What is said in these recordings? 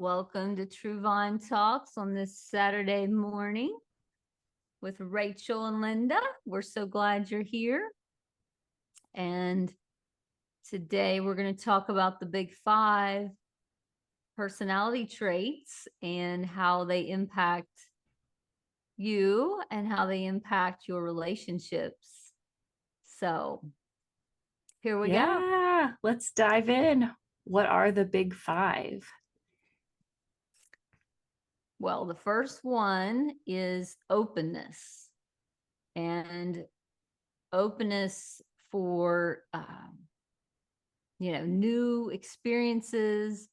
Welcome to True Vine Talks on this Saturday morning with Rachel and Linda. We're so glad you're here. And today we're going to talk about the big 5 personality traits and how they impact you and how they impact your relationships. So here we go. Yeah, let's dive in. What are the big 5? Well, the first one is openness, and openness for new experiences,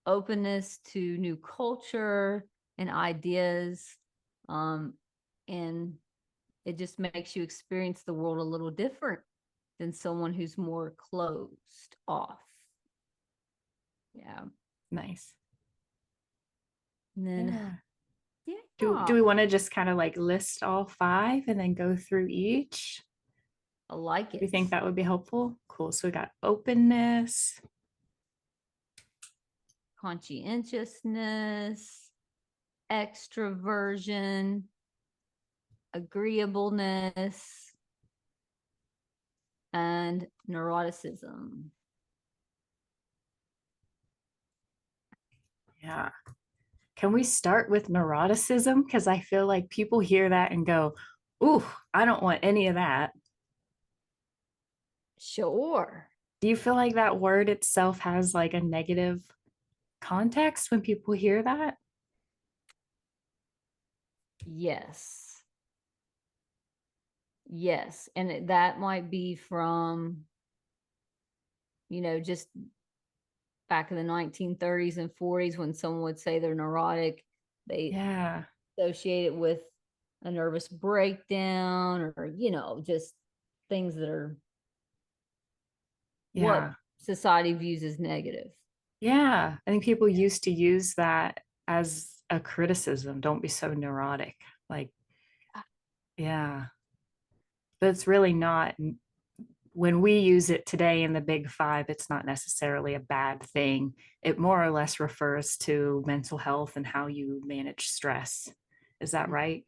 openness to new culture and ideas, and it just makes you experience the world a little different than someone who's more closed off. Yeah. Nice. And then Do we want to just kind of like list all 5 and then go through each? I like it. Do you think that would be helpful? Cool. So we got openness, conscientiousness, extraversion, agreeableness, and neuroticism. Yeah. Can we start with neuroticism? Because I feel like people hear that and go, ooh, I don't want any of that. Sure. Do you feel like that word itself has like a negative context when people hear that? Yes. Yes. And that might be from, just back in the 1930s and 40s when someone would say they're neurotic, they associate it with a nervous breakdown or, just things that are what society views as negative. Yeah. I think people used to use that as a criticism. Don't be so neurotic. Like, yeah. But it's really not. When we use it today in the big 5, it's not necessarily a bad thing. It more or less refers to mental health and how you manage stress. Is that right?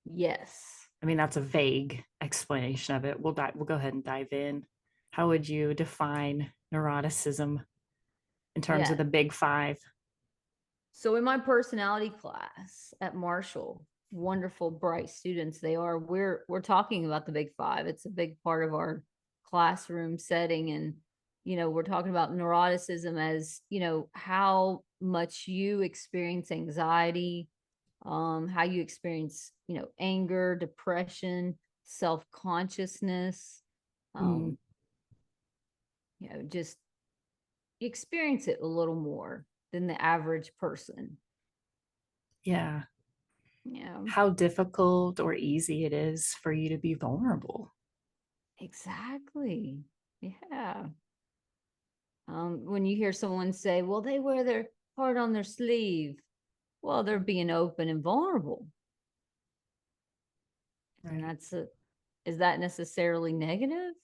Yes. I mean, that's a vague explanation of it. We'll go ahead and dive in. How would you define neuroticism in terms of the big 5? So in my personality class at Marshall, wonderful, bright students they are, we're talking about the big 5. It's a big part of our classroom setting. And, we're talking about neuroticism as, how much you experience anxiety, how you experience, anger, depression, self-consciousness, just you experience it a little more than the average person. Yeah. Yeah. How difficult or easy it is for you to be vulnerable. Exactly. Yeah. When you hear someone say, well, they wear their heart on their sleeve, well, they're being open and vulnerable. Right. And is that necessarily negative?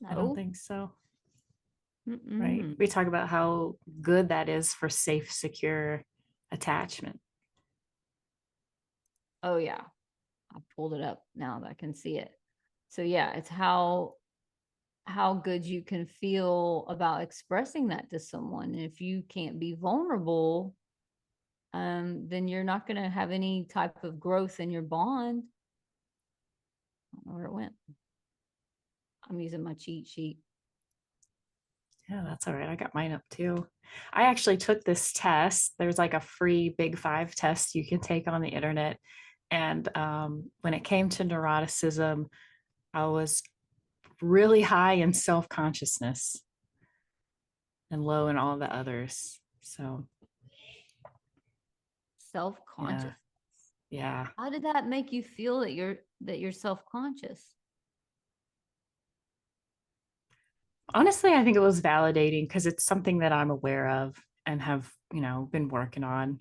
No. I don't think so. Mm-mm. Right. We talk about how good that is for safe, secure attachment. Oh, yeah. I pulled it up now that I can see it. So, yeah, it's how good you can feel about expressing that to someone. And if you can't be vulnerable, then you're not going to have any type of growth in your bond. I don't know where it went. I'm using my cheat sheet. Yeah, that's all right. I got mine up too. I actually took this test. There's like a free big 5 test you can take on the internet. And when it came to neuroticism, I was really high in self-consciousness and low in all the others. So Self-conscious. Yeah. How did that make you feel that you're self-conscious? Honestly, I think it was validating because it's something that I'm aware of and have, been working on.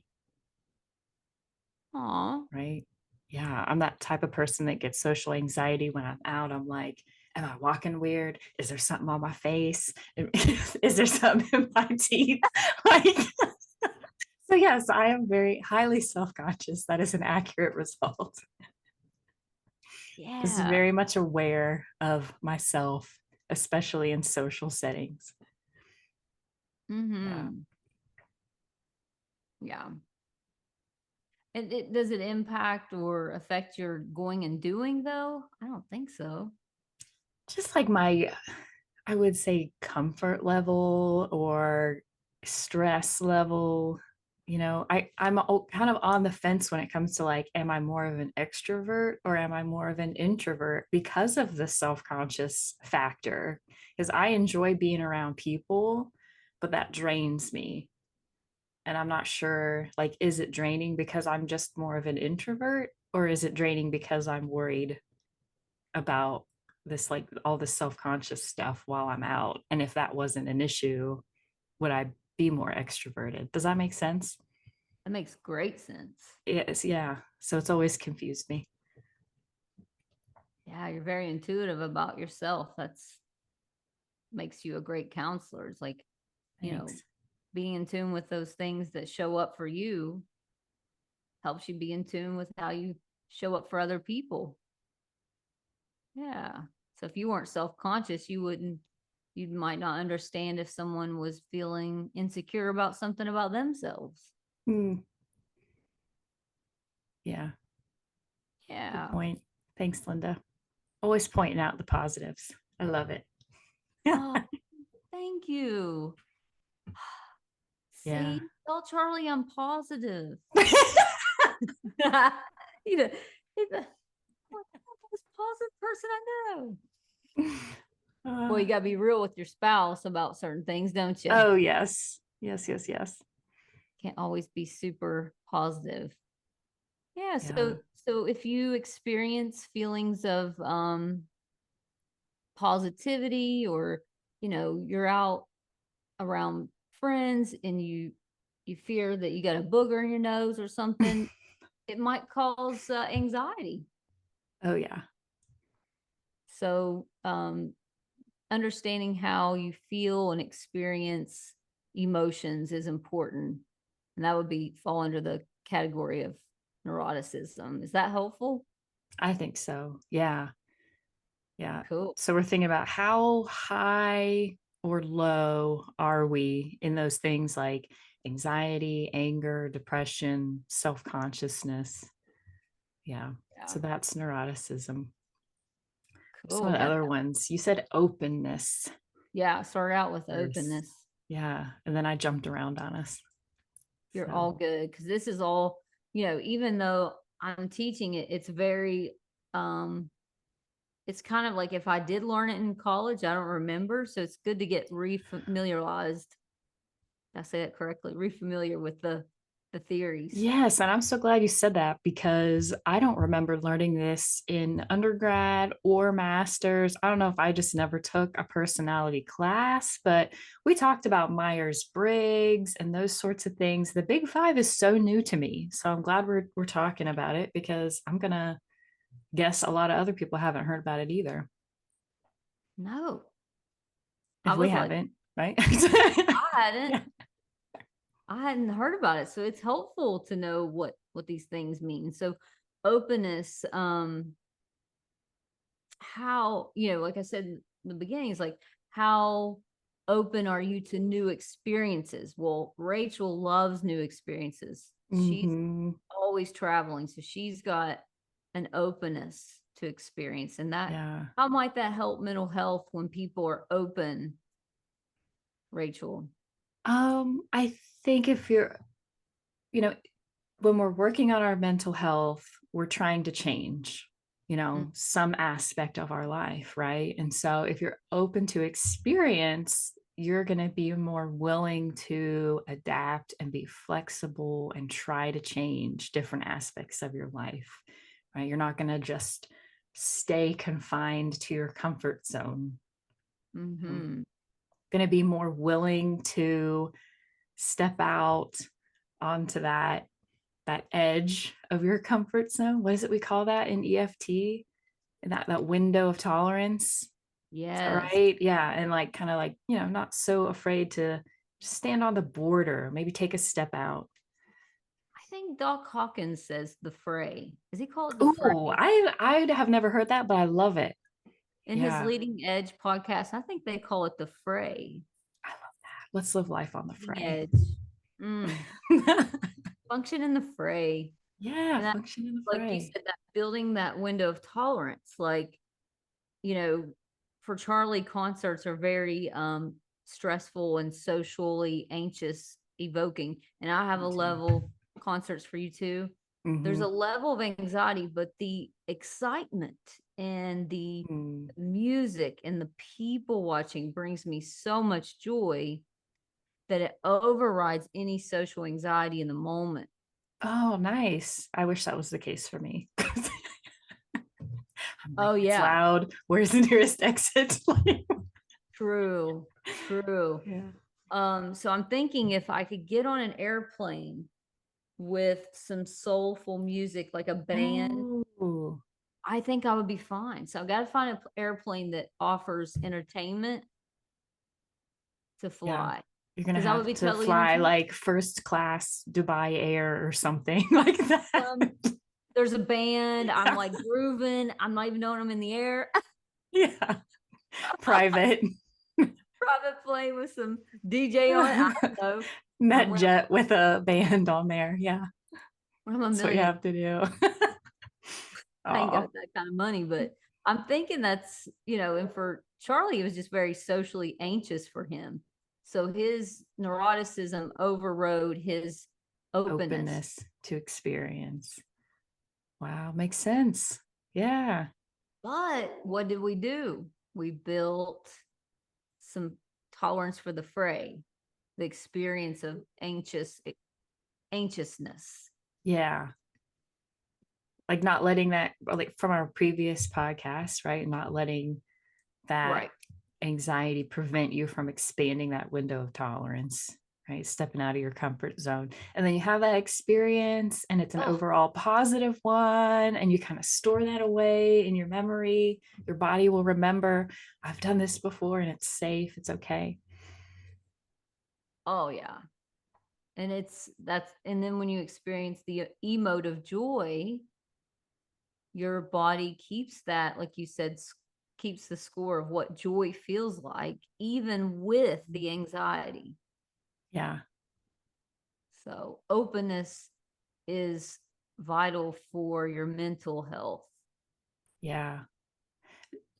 Aw. Right. Yeah. I'm that type of person that gets social anxiety when I'm out. I'm like, Am I walking weird? Is there something on my face? Is there something in my teeth? Like, so yes, I am very highly self-conscious. That is an accurate result. This is Yeah. very much aware of myself, especially in social settings. Yeah. Mm-hmm. Yeah. And does it impact or affect your going and doing though? I don't think so. Just like my, I would say, comfort level or stress level. I'm kind of on the fence when it comes to like, am I more of an extrovert or am I more of an introvert because of the self-conscious factor? Because I enjoy being around people, but that drains me. And I'm not sure, like, is it draining because I'm just more of an introvert, or is it draining because I'm worried about this, like all this self-conscious stuff while I'm out? And if that wasn't an issue, would I be more extroverted? Does that make sense? That makes great sense. Yes, yeah. So it's always confused me. Yeah, you're very intuitive about yourself. That's makes you a great counselor. It's like, Thanks. being in tune with those things that show up for you helps you be in tune with how you show up for other people. Yeah. So if you weren't self-conscious, you might not understand if someone was feeling insecure about something about themselves. Hmm. Yeah, good Yeah. point. Thanks, Linda. Always pointing out the positives. I love it. Oh, thank you. Yeah. See, tell Charlie I'm positive. He's the most positive person I know. Well, Uh, you got to be real with your spouse about certain things, don't you? oh, yes. Yes, yes, yes. Can't always be super positive. Yeah. Yeah. So if you experience feelings of positivity, or you're out around friends and you fear that you got a booger in your nose or something, it might cause anxiety. Oh, yeah. So understanding how you feel and experience emotions is important, and that would be fall under the category of neuroticism. Is that helpful? I think so. Yeah. Yeah. Cool. So we're thinking about how high or low are we in those things like anxiety, anger, depression, self consciousness. Yeah. Yeah. So that's neuroticism. Some of Cool. the Yeah. other ones, you said openness Yeah. Start out with first. openness. Yeah. And then I jumped around on us. You're So, all good, because this is all, even though I'm teaching it, um it's kind of like if I did learn it in college, I don't remember. So it's good to get refamiliarized. Did I say that correctly? Refamiliar with the theories. yes, and I'm so glad you said that because I don't remember learning this in undergrad or master's. I don't know if I just never took a personality class, but we talked about Myers-Briggs and those sorts of things. The Big Five is so new to me. So I'm glad we're talking about it because I'm gonna guess a lot of other people haven't heard about it either. No, I If we was like, haven't, right? I hadn't. Yeah. I hadn't heard about it. So it's helpful to know what these things mean. So openness, how, like I said in the beginning, is like, how open are you to new experiences? Well, Rachel loves new experiences. She's Hmm. always traveling, so she's got an openness to experience. And that, Yeah. how might that help mental health when people are open, Rachel? I think if you're, you know, when we're working on our mental health, we're trying to change, Mm, some aspect of our life, right? And so if you're open to experience, you're going to be more willing to adapt and be flexible and try to change different aspects of your life, right? You're not going to just stay confined to your comfort zone. You're mm-hmm. going to be more willing to step out onto that edge of your comfort zone. What is it we call that in EFT? That window of tolerance. Is that Yes. right? Yeah. And like kind of like, not so afraid to just stand on the border, maybe take a step out. I think Doc Hawkins says the fray. Does he call it the Oh, fray? I have never heard that, but I love it. In his Yeah. Leading Edge podcast, I think they call it the fray. I love that. Let's live life on the Leading fray. Edge. Mm. Function in the fray. Yeah, And that, function in the like you fray. said, that building that window of tolerance, like, you know, for Charlie, concerts are very stressful and socially anxious evoking. And I have Me a too. level, concerts for you too. There's Mm-hmm. a level of anxiety, but the excitement and the Mm. music and the people watching brings me so much joy that it overrides any social anxiety in the moment. Oh, nice. I wish that was the case for me. I'm like, Oh it's yeah, loud. Where's the nearest exit? true, true. Yeah. So I'm thinking if I could get on an airplane with some soulful music, like a band, Oh, I think I would be fine. So I've got to find an airplane that offers entertainment to yeah. fly, You're gonna because I would have be to totally fly entertained. like first class Dubai Air or something like that. Um, there's a band. I'm like grooving. I'm not even knowing I'm in the air. Yeah. Private. Private plane with some DJ on it. I don't know. Net When jet with a band on there. Yeah. I'm a That's what you millionaire, have to do. I ain't got Oh, that kind of money, but I'm thinking that's, and for Charlie, it was just very socially anxious for him. So his neuroticism overrode his openness. openness to experience. Wow, makes sense. Yeah. But what did we do? We built some tolerance for the fray, the experience of anxiousness. Yeah. Like not letting that, like from our previous podcast, right? Not letting that Right. anxiety prevent you from expanding that window of tolerance, right? Stepping out of your comfort zone. And then you have that experience and it's an Oh, overall positive one. And you kind of store that away in your memory. Your body will remember, I've done this before and it's safe. It's okay. oh yeah. And and then when you experience the emote of joy, your body keeps that, like you said, keeps the score of what joy feels like, even with the anxiety. Yeah. So openness is vital for your mental health. Yeah.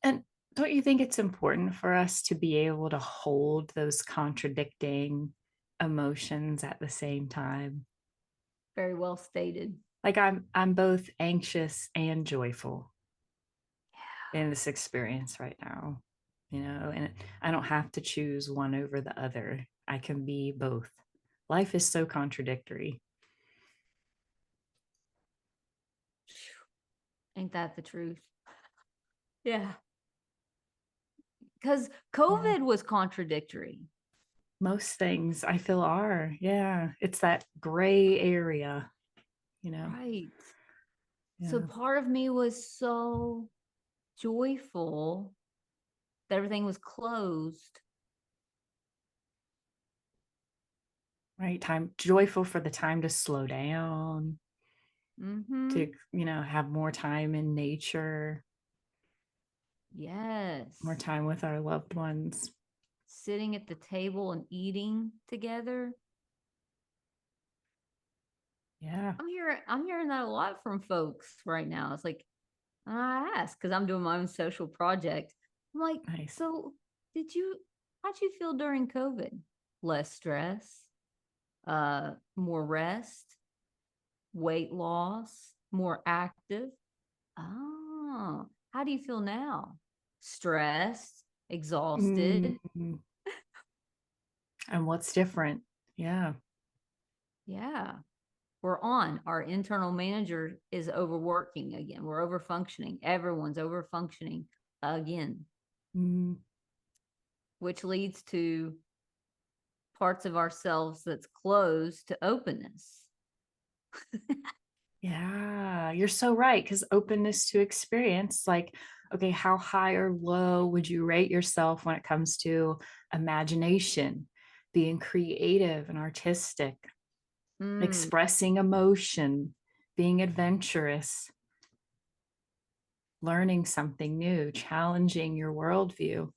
And don't you think it's important for us to be able to hold those contradicting emotions at the same time? Very well stated. Like I'm both anxious and joyful in this experience right now, and I don't have to choose one over the other. I can be both. Life is so contradictory. Ain't that the truth? Yeah. Because Yeah. COVID was contradictory. Most things I feel are. Yeah. It's that gray area, you know. Right. So Yeah. part of me was so joyful that everything was closed. Right. Time joyful for the time to slow down, Mm-hmm. to, have more time in nature, more Yes. time with our loved ones. Sitting at the table and eating together. Yeah. I'm hearing that a lot from folks right now. It's like, I ask because I'm doing my own social project. I'm like, Nice. so how'd you feel during COVID? Less stress, more rest, weight loss, more active. Oh, how do you feel now? Stressed, exhausted. Mm-hmm. And what's different? Yeah. Yeah. We're on. Our internal manager is overworking again. We're overfunctioning. Everyone's overfunctioning again, Mm, which leads to parts of ourselves that's closed to openness. yeah, you're so right. Because openness to experience, like okay, how high or low would you rate yourself when it comes to imagination, being creative and artistic, Mm, expressing emotion, being adventurous, learning something new, challenging your worldview?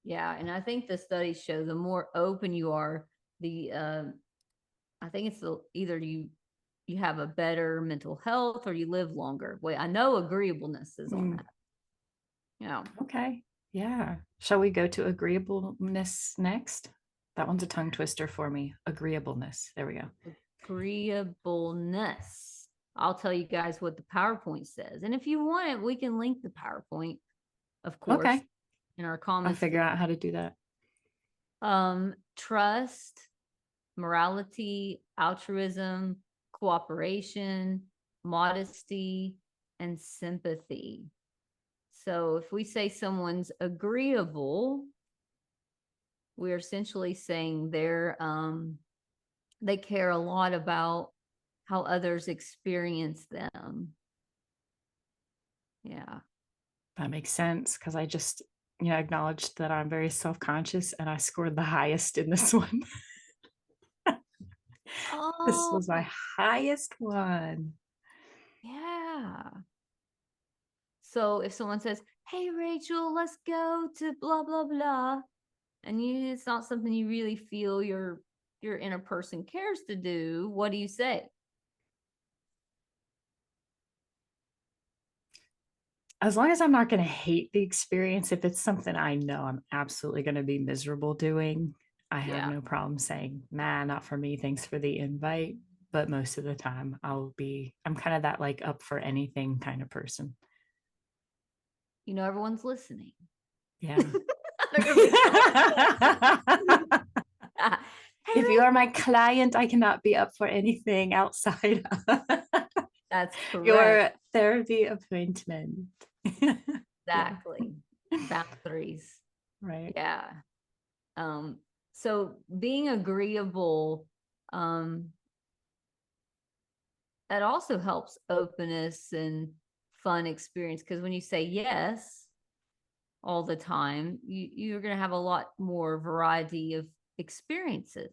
yeah, and I think the studies show the more open you are, the I think it's either you have a better mental health or you live longer. Wait, I know agreeableness is on Mm, that. Yeah. okay. Yeah. Shall we go to agreeableness next? That one's a tongue twister for me. Agreeableness. There we go. Agreeableness. I'll tell you guys what the PowerPoint says. And if you want it, we can link the PowerPoint, of course, Okay. in our I'll comments. figure out how to do that. Trust, morality, altruism, cooperation, modesty, and sympathy. So if we say someone's agreeable, we're essentially saying they care a lot about how others experience them. Yeah. That makes sense because I just, acknowledged that I'm very self-conscious and I scored the highest in this one. This Oh, was my highest one. yeah. So if someone says, "Hey Rachel, let's go to blah blah blah," and it's not something you really feel your inner person cares to do, what do you say? As long as I'm not going to hate the experience, if it's something I know I'm absolutely going to be miserable doing, I have Yeah. no problem saying, nah, not for me. Thanks for the invite. But most of the time, I'm kind of that like up for anything kind of person. You know, everyone's listening. Yeah. They're gonna be hey, If you Rachel. are my client, I cannot be up for anything outside of That's correct. your therapy appointment. Yeah. Exactly. Boundaries. Right. Yeah. Um, so being agreeable, um, that also helps openness and fun experience because when you say yes all the time, you're going to have a lot more variety of experiences.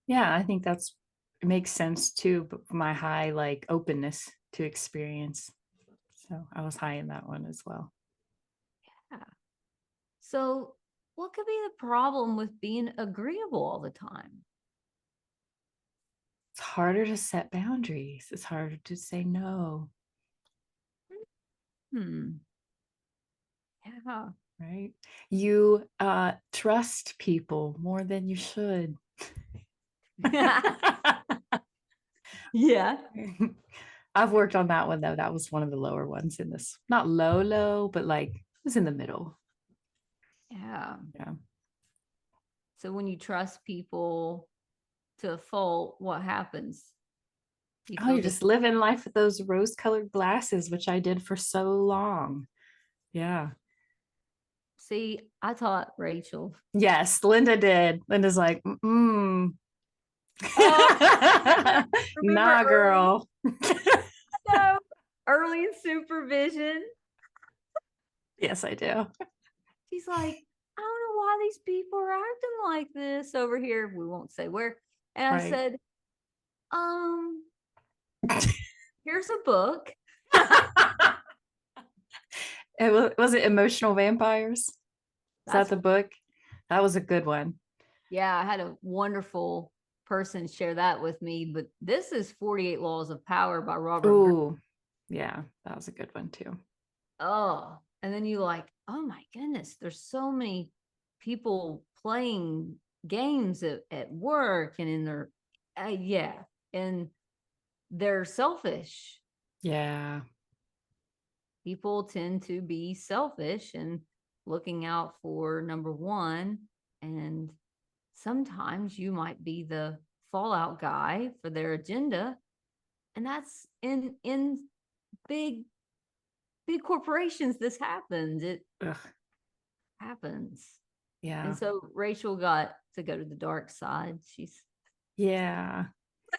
Yeah, I think it makes sense too, but my high like openness to experience. So I was high in that one as well. Yeah. So, what could be the problem with being agreeable all the time? It's harder to set boundaries. It's harder to say no, Hmm. Yeah. right? You trust people more than you should. Yeah. I've worked on that one though. That was one of the lower ones in this. Not low, low, but like it was in the middle. Yeah. Yeah. So when you trust people to a fault, what happens? You Oh, feel you're just living life with those rose-colored glasses, which I did for so long. Yeah. See, I taught Rachel. Yes, Linda did. Linda's like, Oh, remember nah, early? girl. No, early in supervision. Yes, I do. She's like, I don't know why these people are acting like this over here. We won't say where. And I Right. said, um, here's a book. Was it Emotional Vampires? Is that That's the book? That was a good one. yeah, I had a wonderful person share that with me. But this is 48 Laws of Power by Robert Greene. Ooh, yeah, that was a good one too. Oh, and then you like, oh my goodness, there's so many people playing games at work and in their, yeah, and they're selfish. Yeah. People tend to be selfish and looking out for number one. And sometimes you might be the fallout guy for their agenda. And that's in big, big corporations. This happens. It Ugh, happens. And yeah. so Rachel got to go to the dark side. She's Yeah.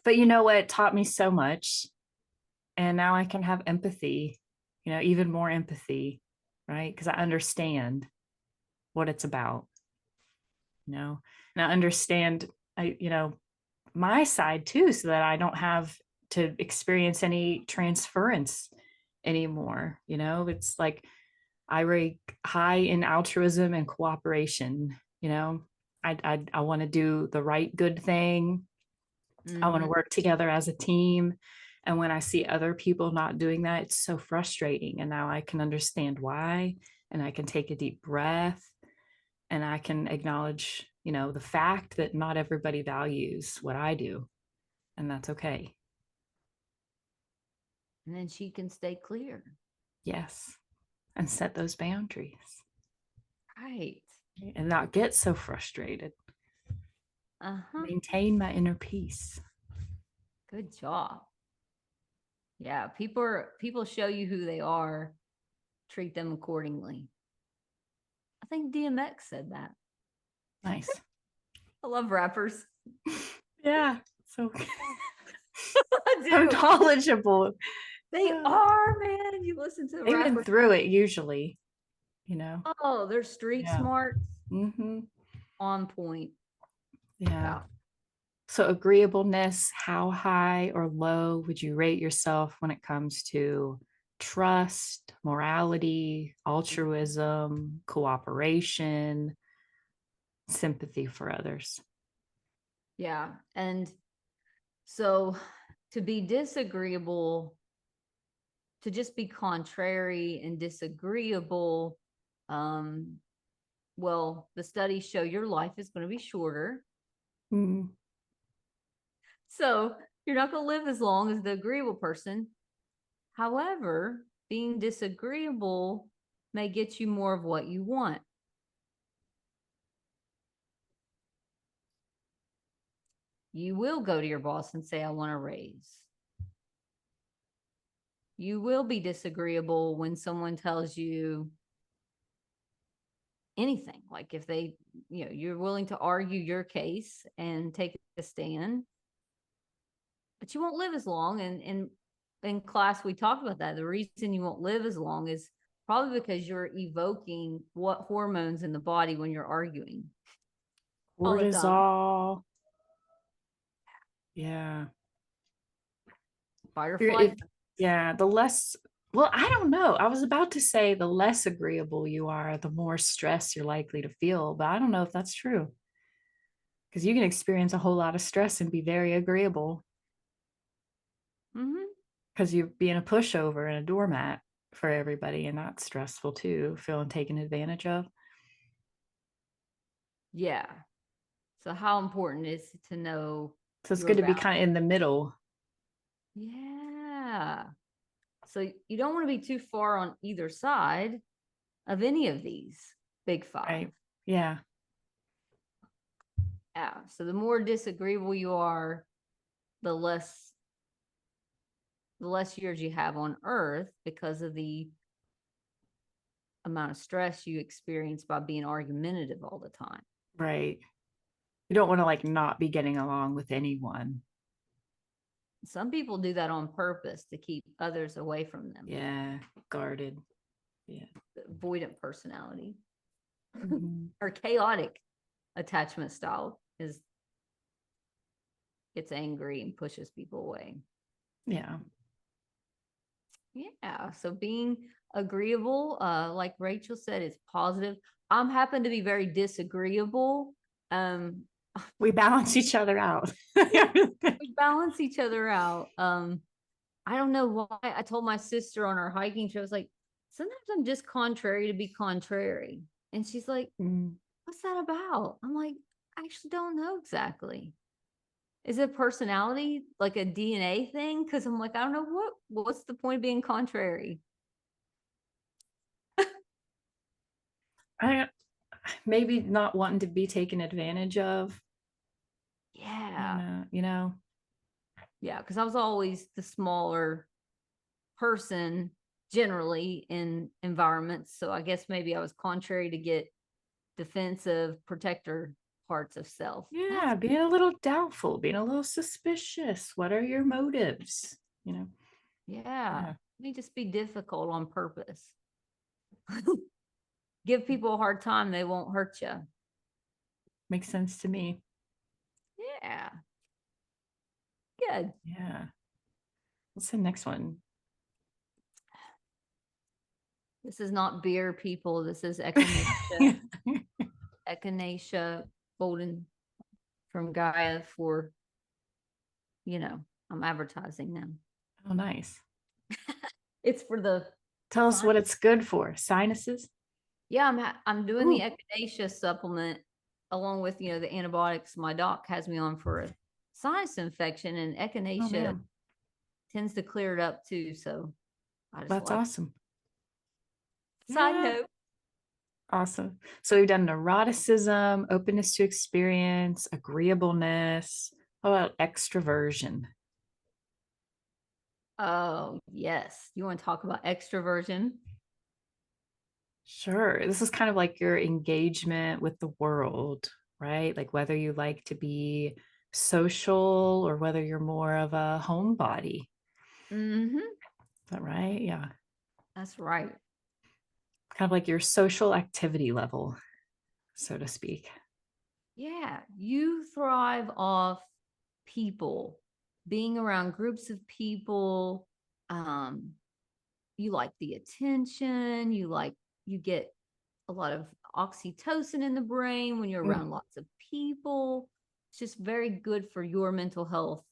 But you know what? It taught me so much. And now I can have empathy, even more empathy, right? Because I understand what it's about, and I understand, my side too, so that I don't have to experience any transference anymore. It's like I rate high in altruism and cooperation. I want to do the right good thing. I want to work together as a team. And when I see other people not doing that, it's so frustrating. And now I can understand why, and I can take a deep breath, and I can acknowledge, the fact that not everybody values what I do, and that's okay. And then she can stay clear. Yes. And set those boundaries. Right. And not get so frustrated. Maintain my inner peace. Good job. Yeah, people show you who they are, treat them accordingly. I think DMX said that. Nice. I love rappers. Yeah. So so knowledgeable. They are, man. You listen to the They've rappers. been through it usually, Oh, they're street smart. On point. Yeah. So agreeableness, how high or low would you rate yourself when it comes to trust, morality, altruism, cooperation, sympathy for others? Yeah. And so to be disagreeable, to just be contrary and disagreeable, well, the studies show your life is going to be shorter. So you're not going to live as long as the agreeable person. However, being disagreeable may get you more of what you want. You will go to your boss and say, I want a raise. You will be disagreeable when someone tells you anything. Like if they, you're willing to argue your case and take a stand, but you won't live as long. And in class, we talked about that. The reason you won't live as long is probably because you're evoking what hormones in the body when you're arguing. Cortisol. Yeah. Fight or flight. Yeah. The less, well, I don't know. I was about to say the less agreeable you are, the more stress you're likely to feel, but I don't know if that's true. Because you can experience a whole lot of stress and be very agreeable. Because you're being a pushover and a doormat for everybody, and that's stressful too, feeling taken advantage of. Yeah. So how important is it to know? So it's good to be kind of in the middle. Yeah. So you don't want to be too far on either side of any of these big five. Right. Yeah. Yeah. So the more disagreeable you are, the less years you have on Earth because of the amount of stress you experience by being argumentative all the time. Right. You don't want to like not be getting along with anyone. Some people do that on purpose to keep others away from them. Yeah. Guarded. Yeah. The avoidant personality or chaotic attachment style gets angry and pushes people away. Yeah. Yeah. So being agreeable, like Rachel said, is positive. I'm happen to be very disagreeable. We balance each other out. We balance each other out. I don't know why. I told my sister on our hiking trip, I was like, sometimes I'm just contrary to be contrary. And she's like, what's that about? I'm like, I actually don't know exactly. Is it personality, like a DNA thing? Because I'm like, I don't know what's the point of being contrary? I maybe not wanting to be taken advantage of. Yeah. Yeah, because I was always the smaller person generally in environments. So I guess maybe I was contrary to get defensive protector parts of self. Yeah, being a little doubtful, being a little suspicious. What are your motives? Yeah. me just be difficult on purpose. Give people a hard time, they won't hurt you. Makes sense to me. Yeah. Good. Yeah. What's the next one? This is not beer, people. This is echinacea. Echinacea golden from Gaia for, I'm advertising now. Oh, nice. It's for the Tell us what it's good for. Sinuses? Yeah, I'm doing Ooh. the echinacea supplement along with, the antibiotics my doc has me on for a sinus infection, and echinacea tends to clear it up too. So that's awesome. Side note. Awesome. So we've done neuroticism, openness to experience, agreeableness. How about extraversion? Oh, yes. You want to talk about extraversion? Sure. This is kind of like your engagement with the world, right? Like whether you like to be social or whether you're more of a homebody. Mm-hmm. Is that right? Yeah. That's right. Kind of like your social activity level, so to speak. Yeah. You thrive off people, being around groups of people. You like the attention. You get a lot of oxytocin in the brain when you're around lots of people. It's just very good for your mental health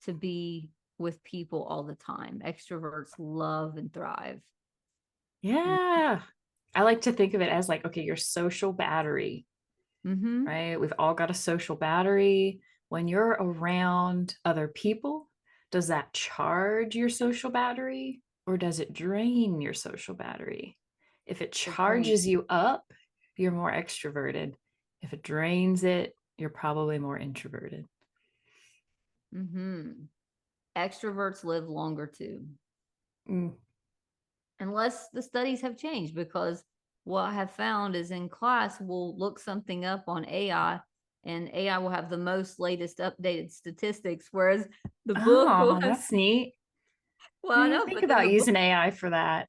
to be with people all the time. Extroverts love and thrive. Yeah. I like to think of it as like, okay, your social battery, right? We've all got a social battery. When you're around other people, does that charge your social battery or does it drain your social battery? If it charges you up, you're more extroverted. If it drains it, you're probably more introverted. Extroverts live longer too. Unless the studies have changed, because what I have found is in class, we'll look something up on AI and AI will have the most latest updated statistics, whereas the book will that's neat. Well, I know, think but then about the using book, AI for that.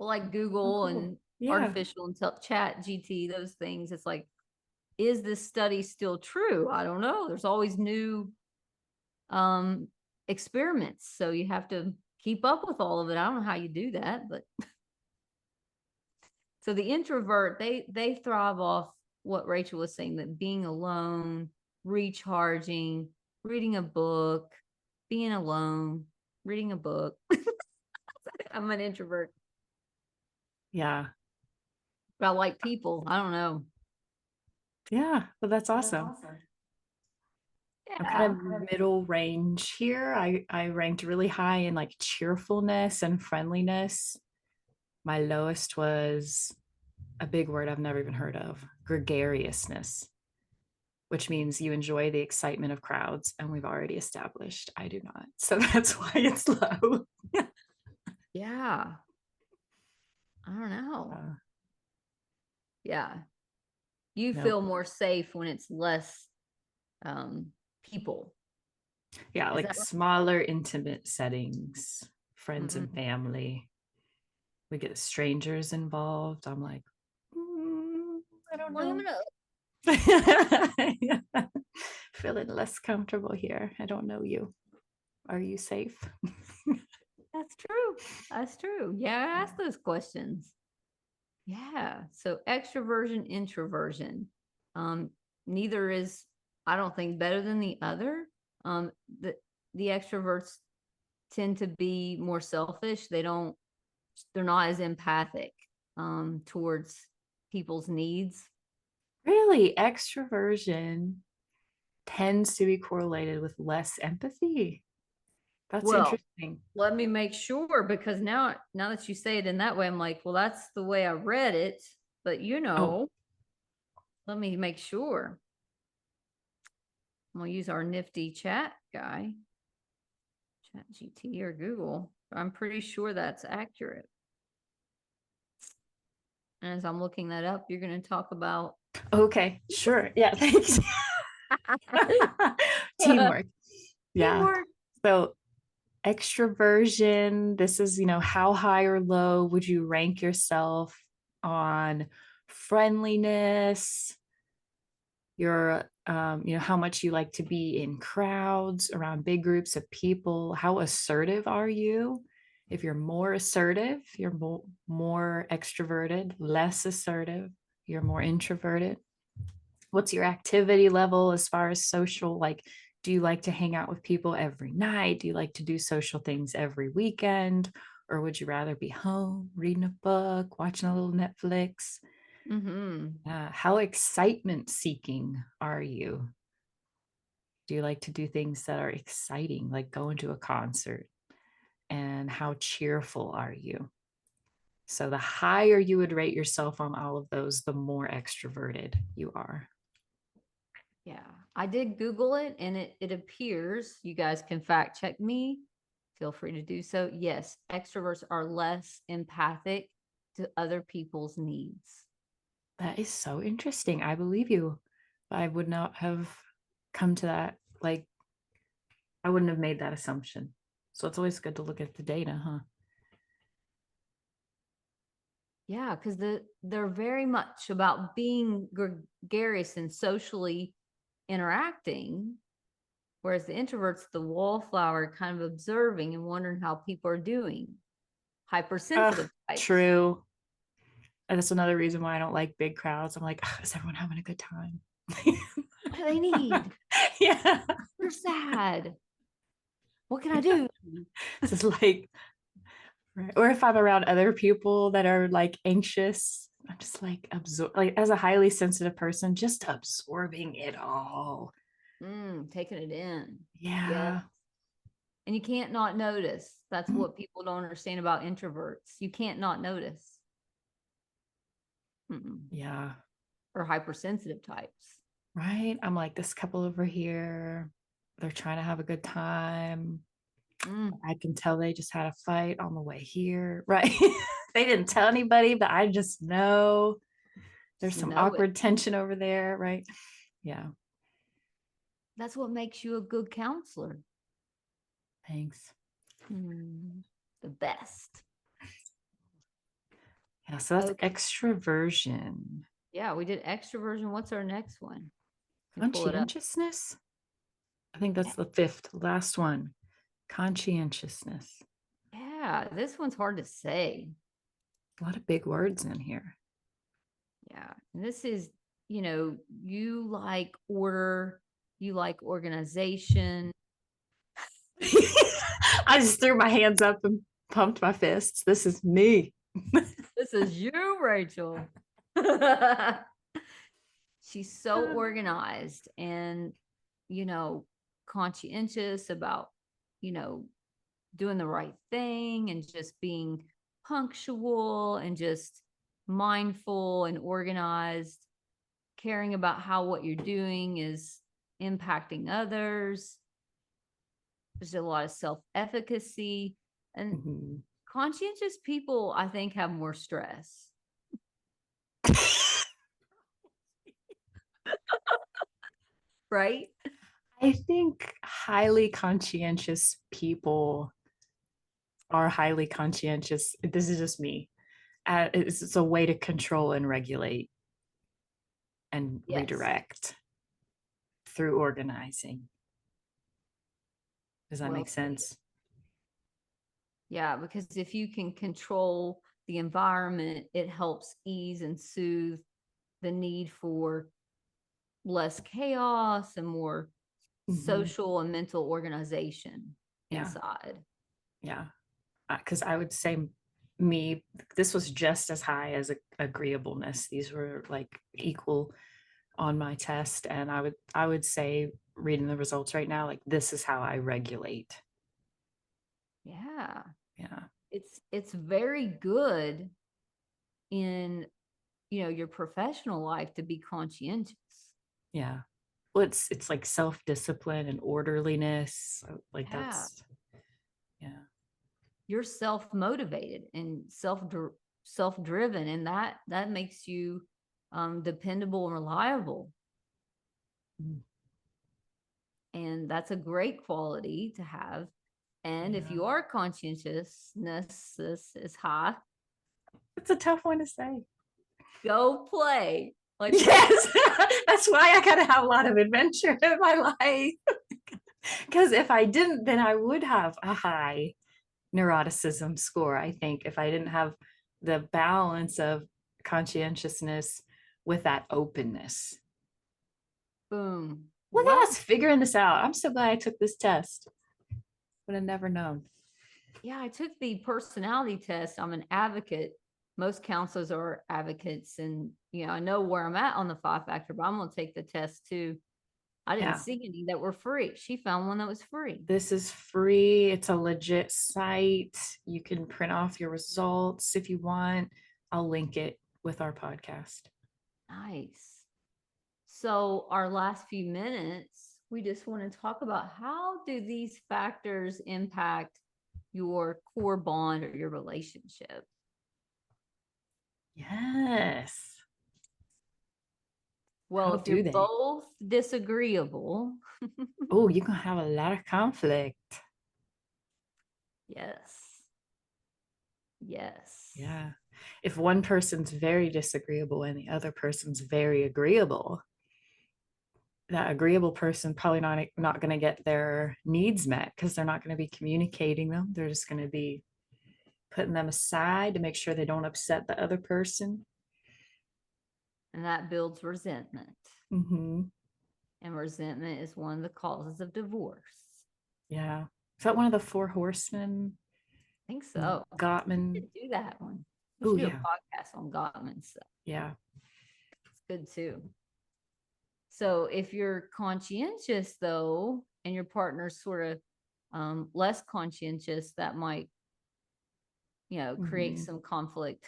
well, like Google and artificial intelligence, chat, GT, those things. It's like, is this study still true? I don't know. There's always new experiments. So you have to keep up with all of it. I don't know how you do that, but so the introvert, they thrive off what Rachel was saying, that being alone, recharging, reading a book, being alone, reading a book. I'm an introvert. Yeah. But I like people. I don't know. Yeah, but that's awesome. Yeah. I'm kind of middle range here. I ranked really high in like cheerfulness and friendliness. My lowest was a big word I've never even heard of, gregariousness, which means you enjoy the excitement of crowds. And we've already established I do not. So that's why it's low. Yeah. I don't know. Yeah. You feel more safe when it's less people. Yeah, like smaller, intimate settings, friends and family. We get strangers involved. I'm like, I don't know. Feeling less comfortable here. I don't know you. Are you safe? That's true. That's true. Yeah, I ask those questions. Yeah. So extroversion, introversion. Neither is, I don't think, better than the other. The extroverts tend to be more selfish. They're not as empathic towards people's needs. Really, extroversion tends to be correlated with less empathy. That's interesting. Let me make sure, because now that you say it in that way, I'm like, well, that's the way I read it. But let me make sure. I'm gonna use our nifty chat guy, Chat GT or Google. I'm pretty sure that's accurate. And as I'm looking that up, you're going to talk about. Okay, sure. Yeah, thanks. Teamwork. Yeah. Teamwork. So extroversion. This is, how high or low would you rank yourself on friendliness, your, how much you like to be in crowds, around big groups of people. How assertive are you? If you're more assertive, you're more extroverted. Less assertive, you're more introverted. What's your activity level as far as social? Like, do you like to hang out with people every night? Do you like to do social things every weekend? Or would you rather be home, reading a book, watching a little Netflix? Mm-hmm. How excitement seeking are you? Do you like to do things that are exciting, like going to a concert? And how cheerful are you? So the higher you would rate yourself on all of those, the more extroverted you are. Yeah, I did Google it and it appears, you guys can fact check me. Feel free to do so. Yes, extroverts are less empathic to other people's needs. That is so interesting. I believe you. I would not have come to that. Like, I wouldn't have made that assumption. So it's always good to look at the data, huh? Yeah, because they're very much about being gregarious and socially interacting, whereas the introverts, the wallflower, kind of observing and wondering how people are doing. Hypersensitive types. True. And that's another reason why I don't like big crowds. I'm like, is everyone having a good time? What do they need? Yeah. They're sad. What can I do? It's just like, right. Or if I'm around other people that are like anxious, I'm just like absorb, like as a highly sensitive person, just absorbing it all. Taking it in. Yeah. Yeah. And you can't not notice. That's what people don't understand about introverts. You can't not notice. Yeah. Or hypersensitive types. Right. I'm like, this couple over here, they're trying to have a good time. I can tell they just had a fight on the way here. Right. They didn't tell anybody, but I just know there's Just some know it. awkward tension over there. Right. Yeah. That's what makes you a good counselor. Thanks. The best. Yeah. So that's Okay. extraversion. Yeah, we did extroversion. What's our next one? Let me pull it up. Conscientiousness. I think that's the fifth, last one. Conscientiousness. Yeah, this one's hard to say. A lot of big words in here. Yeah. And this is, you like order, you like organization. I just threw my hands up and pumped my fists. This is me. This is you, Rachel. She's so organized and, conscientious about, you know, doing the right thing and just being punctual and just mindful and organized, caring about how what you're doing is impacting others. There's a lot of self-efficacy, and Mhm. conscientious people, I think, have more stress. Right? I think highly conscientious people are highly conscientious. This is just me. It's a way to control and regulate and Yes. redirect through organizing. Does that Well make stated. sense? Yeah, because if you can control the environment, it helps ease and soothe the need for less chaos and more Mhm. social and mental organization Yeah. inside. Yeah. Because I would say me, this was just as high as agreeableness. These were like equal on my test. And I would say, reading the results right now, like this is how I regulate. Yeah. Yeah. It's very good in your professional life to be conscientious. Yeah. Well, it's like self-discipline and orderliness. Like Yeah. that's yeah. You're self-motivated and self-driven, and that makes you dependable and reliable. Mm. And that's a great quality to have. And if Yeah. you are conscientiousness is high, It's a tough one to say. go play. Like Yes, that's why I gotta have a lot of adventure in my life. Because if I didn't, then I would have a high neuroticism score, I think, if I didn't have the balance of conscientiousness with that openness. boom. Look at Well, us figuring this out. I'm so glad I took this test. Would have never known. yeah, I took the personality test. I'm an advocate. Most counselors are advocates, and I know where I'm at on the 5-factor, but I'm gonna take the test too. I didn't Yeah. see any that were free. She found one that was free. This is free. It's a legit site. You can print off your results if you want. I'll link it with our podcast. Nice. So our last few minutes, we just want to talk about how do these factors impact your core bond or your relationship? Yes. Well, How if do you're they? both disagreeable, Oh, you can have a lot of conflict. yes. Yes. Yeah. If one person's very disagreeable and the other person's very agreeable, that agreeable person probably not going to get their needs met because they're not going to be communicating them. They're just going to be putting them aside to make sure they don't upset the other person. And that builds resentment. Mm-hmm. And resentment is one of the causes of divorce. Yeah. Is that one of the four horsemen? I think so. We Gottman. should do that one. We Oh, should do yeah. a podcast on Gottman stuff. Yeah. It's good too. So if you're conscientious though, and your partner's sort of less conscientious, that might, create Mm-hmm. some conflict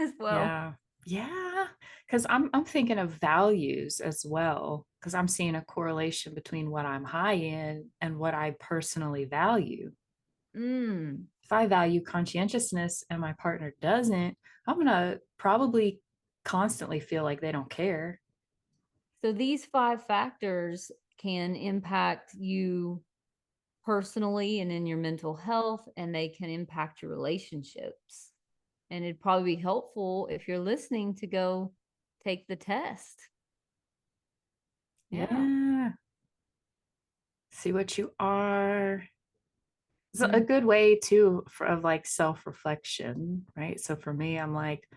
as well. Yeah. Yeah. Because I'm thinking of values as well. Because I'm seeing a correlation between what I'm high in and what I personally value. Mm. If I value conscientiousness and my partner doesn't, I'm gonna probably constantly feel like they don't care. So these 5 factors can impact you personally and in your mental health, and they can impact your relationships. And it'd probably be helpful if you're listening to go take the test. Yeah. Yeah. See what you are. It's a Mm. good way too of like self-reflection, right? So for me, I'm like,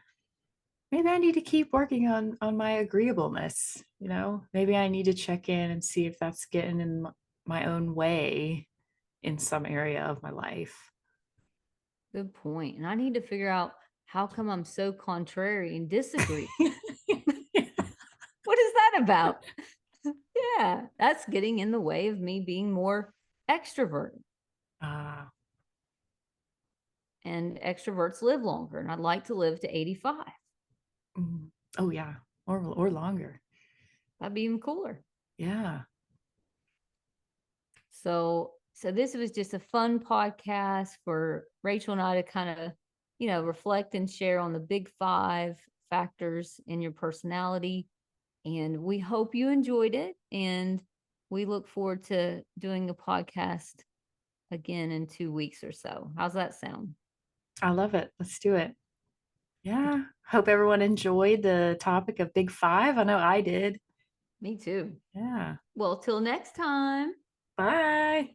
maybe I need to keep working on my agreeableness, maybe I need to check in and see if that's getting in my own way in some area of my life. Good point. And I need to figure out how come I'm so contrary and disagree. What is that about? Yeah, that's getting in the way of me being more extroverted. uh, And extroverts live longer, and I'd like to live to 85. oh yeah, or longer. That'd be even cooler. Yeah. So this was just a fun podcast for Rachel and I to kind of, reflect and share on the big 5 factors in your personality. And we hope you enjoyed it. And we look forward to doing a podcast again in 2 weeks or so. How's that sound? I love it. Let's do it. Yeah. Hope everyone enjoyed the topic of Big Five. I know I did. Me too. Yeah. Well, till next time. Bye.